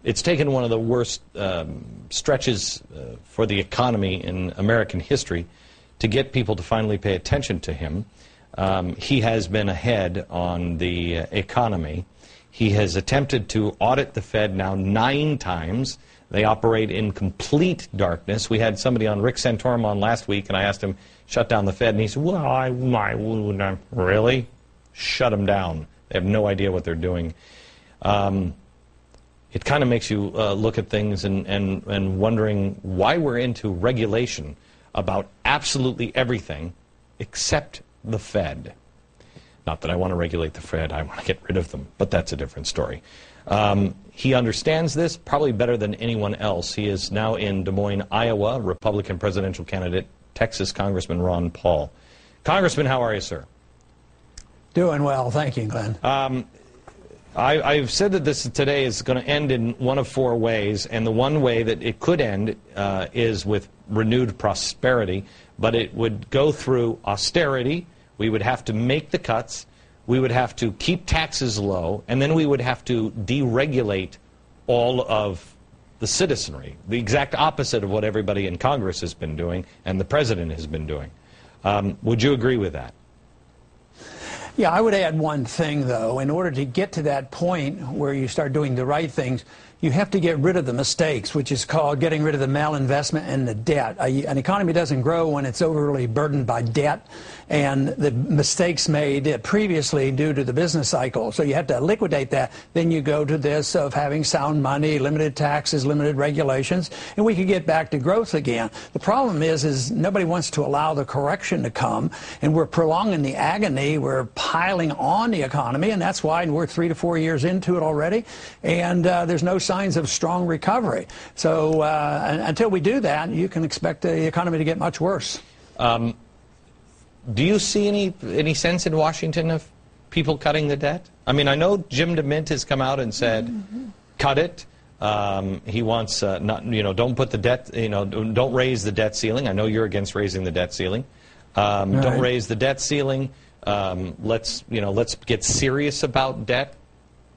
It's taken one of the worst stretches for the economy in American history to get people to finally pay attention to him. He has been ahead on the economy. He has attempted to audit the Fed now 9 times. They operate in complete darkness. We had somebody on, Rick Santorum, on last week, and I asked him, shut down the Fed, and he said, well, I wouldn't. Really? Shut them down. They have no idea what they're doing. It kind of makes you look at things and wondering why we're into regulation about absolutely everything except the Fed. Not that I want to regulate the Fed, I want to get rid of them, but that's a different story. He understands this probably better than anyone else. He is now in Des Moines, Iowa, Republican presidential candidate, Texas Congressman Ron Paul. Congressman, how are you, sir? Doing well, thank you, Glenn. I've said that this today is going to end in one of 4 ways, and the one way that it could end is with renewed prosperity, but it would go through austerity. We would have to make the cuts. We would have to keep taxes low, and then we would have to deregulate all of the citizenry, the exact opposite of what everybody in Congress has been doing and the president has been doing. Would you agree with that? Yeah, I would add one thing, though. In order to get to that point where you start doing the right things, you have to get rid of the mistakes, which is called getting rid of the malinvestment and the debt. An economy doesn't grow when it's overly burdened by debt and the mistakes made previously due to the business cycle. So you have to liquidate that. Then you go to this of having sound money, limited taxes, limited regulations, and we could get back to growth again. The problem is nobody wants to allow the correction to come, and we're prolonging the agony. We're piling on the economy, and that's why we're 3 to 4 years into it already, and there's no signs of strong recovery. So until we do that, you can expect the economy to get much worse. Do you see any sense in Washington of people cutting the debt? I mean, I know Jim DeMint has come out and said, cut it. He wants don't put the debt, don't raise the debt ceiling. I know you're against raising the debt ceiling. Don't raise the debt ceiling. Let's get serious about debt.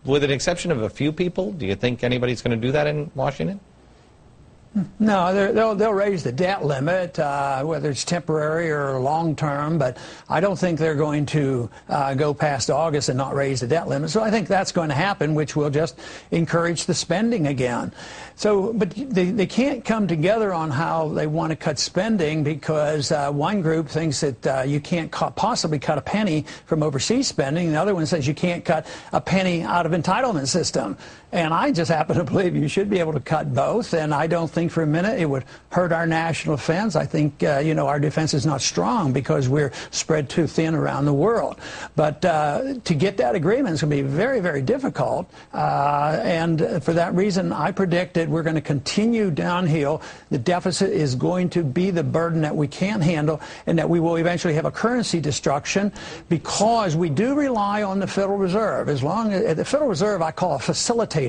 With an exception of a few people, do you think anybody's going to do that in Washington? No, they'll raise the debt limit, whether it's temporary or long-term, but I don't think they're going to go past August and not raise the debt limit. So I think that's going to happen, which will just encourage the spending again. So, but they can't come together on how they want to cut spending because one group thinks that you can't possibly cut a penny from overseas spending. The other one says you can't cut a penny out of entitlement system. And I just happen to believe you should be able to cut both, and I don't think for a minute it would hurt our national defense. I think, our defense is not strong because we're spread too thin around the world. But to get that agreement is going to be very, very difficult, and for that reason, I predict that we're going to continue downhill. The deficit is going to be the burden that we can't handle, and that we will eventually have a currency destruction because we do rely on the Federal Reserve. As long as the Federal Reserve, I call a facilitator.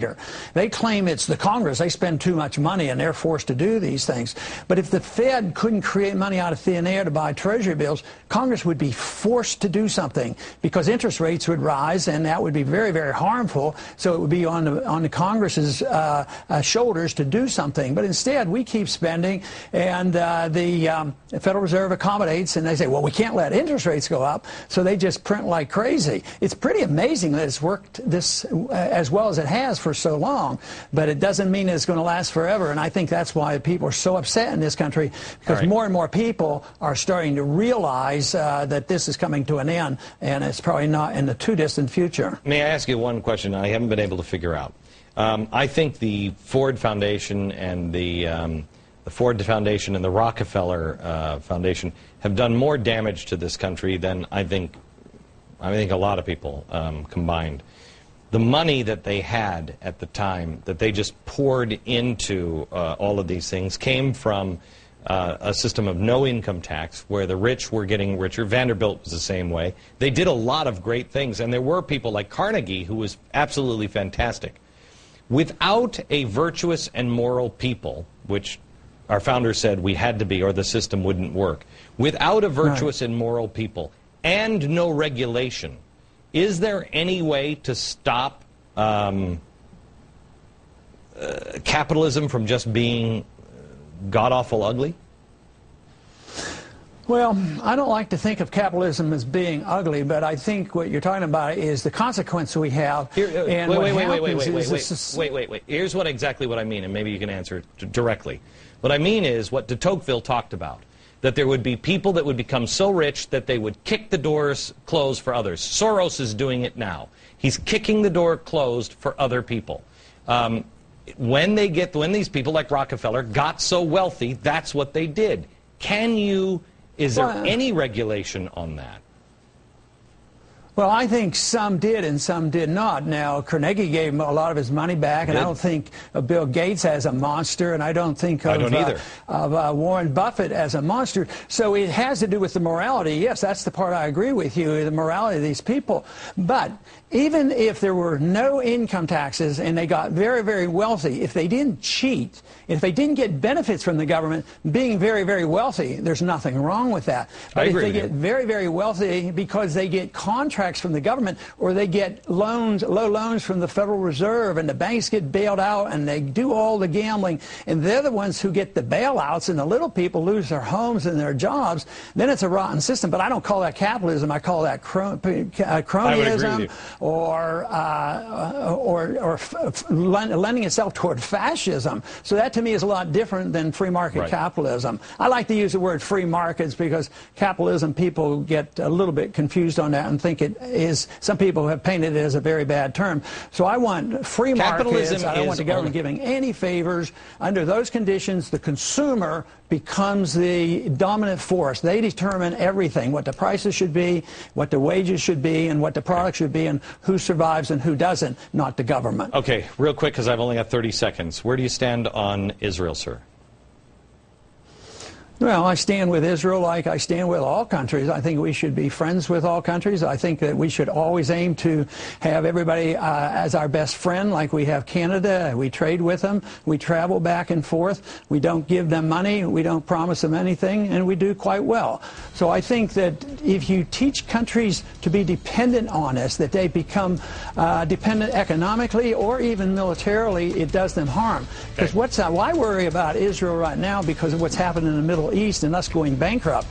They claim it's the Congress. They spend too much money and they're forced to do these things. But if the Fed couldn't create money out of thin air to buy Treasury bills, Congress would be forced to do something because interest rates would rise, and that would be very, very harmful. So it would be on the Congress's shoulders to do something. But instead, we keep spending, and the Federal Reserve accommodates, and they say, well, we can't let interest rates go up, so they just print like crazy. It's pretty amazing that it's worked this as well as it has for so long, but it doesn't mean it's going to last forever, and I think that's why people are so upset in this country, because more and more people are starting to realize that this is coming to an end, and it's probably not in the too distant future. May I ask you one question I haven't been able to figure out? I think the Ford Foundation and the Ford Foundation and the Rockefeller Foundation have done more damage to this country than I think a lot of people combined. The money that they had at the time that they just poured into all of these things came from a system of no income tax where the rich were getting richer. Vanderbilt was the same way. They did a lot of great things, and there were people like Carnegie who was absolutely fantastic. Without a virtuous and moral people, which our founders said we had to be or the system wouldn't work, without a virtuous and moral people and no regulation, is there any way to stop capitalism from just being god-awful ugly? Well, I don't like to think of capitalism as being ugly, but I think what you're talking about is the consequence we have. Wait. Here's exactly what I mean, and maybe you can answer it directly. What I mean is what de Tocqueville talked about, that there would be people that would become so rich that they would kick the doors closed for others. Soros is doing it now. He's kicking the door closed for other people. When these people like Rockefeller got so wealthy, that's what they did. Is there any regulation on that? Well, I think some did and some did not. Now, Carnegie gave him a lot of his money back, and I don't think Bill Gates as a monster, and I don't think of Warren Buffett as a monster. So it has to do with the morality. Yes, that's the part I agree with you, the morality of these people. But even if there were no income taxes and they got very, very wealthy, if they didn't cheat, if they didn't get benefits from the government, being very, very wealthy, there's nothing wrong with that. But if they get very, very wealthy because they get contracts from the government, or they get loans, low loans from the Federal Reserve, and the banks get bailed out, and they do all the gambling, and they're the ones who get the bailouts, and the little people lose their homes and their jobs, then it's a rotten system. But I don't call that capitalism. I call that cronyism, or lending itself toward fascism. So that to me is a lot different than free market capitalism. I like to use the word free markets because capitalism, people get a little bit confused on that and think it is, some people have painted it as a very bad term. So I want free markets. I don't want the government giving any favors. Under those conditions, the consumer becomes the dominant force. They determine everything, what the prices should be, what the wages should be, and what the products should be, and who survives and who doesn't, not the government. Okay, real quick, because I've only got 30 seconds. Where do you stand on Israel, sir? Well, I stand with Israel like I stand with all countries. I think we should be friends with all countries. I think that we should always aim to have everybody as our best friend, like we have Canada. We trade with them. We travel back and forth. We don't give them money. We don't promise them anything, and we do quite well. So I think that if you teach countries to be dependent on us, that they become dependent economically or even militarily, it does them harm. Because why worry about Israel right now because of what's happened in the Middle East and us going bankrupt?